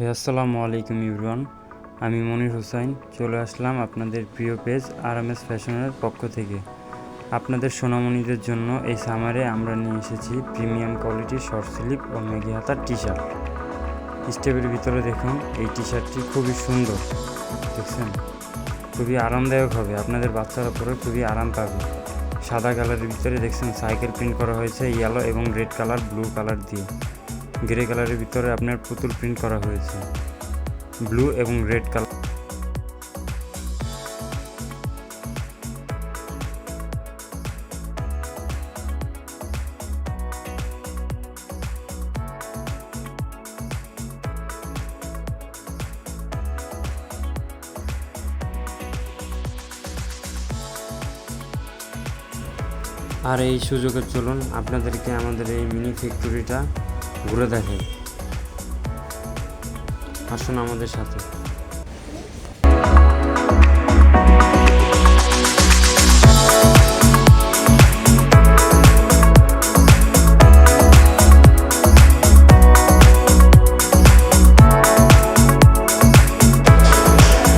আসসালামু আলাইকুম এভরিওয়ান, আমি মনির হোসেন চলে আসলাম আপনাদের প্রিয় পেজ আরএমএস ফ্যাশনের পক্ষ থেকে। আপনাদের সোনামণিদের জন্য এই সামারে আমরা নিয়ে এসেছি প্রিমিয়াম কোয়ালিটির শর্ট স্লিভ ও মেঘি হাতার টি শার্ট। স্টেপের ভিতরে দেখুন, এই টি শার্টটি খুবই সুন্দর, দেখছেন, খুবই আরামদায়ক হবে, আপনাদের বাচ্চারা পরে খুবই আরাম পাবে। সাদা কালারের ভিতরে দেখছেন সাইকেল প্রিন্ট করা হয়েছে ইয়েলো এবং রেড কালার, ব্লু কালার দিয়ে। গ্রে কালারের ভিতরে আপনার পুতুল প্রিন্ট করা হয়েছে ব্লু এবং রেড কালার। আর এই সুযোগের চলুন আপনাদেরকে আমাদের এই মিনি ফ্যাক্টরিটা ঘুরে দেখাই, আসুন আমাদের সাথে।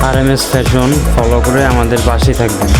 আরএমএস ফ্যাশন ফলো করে আমাদের পাশে থাকবেন।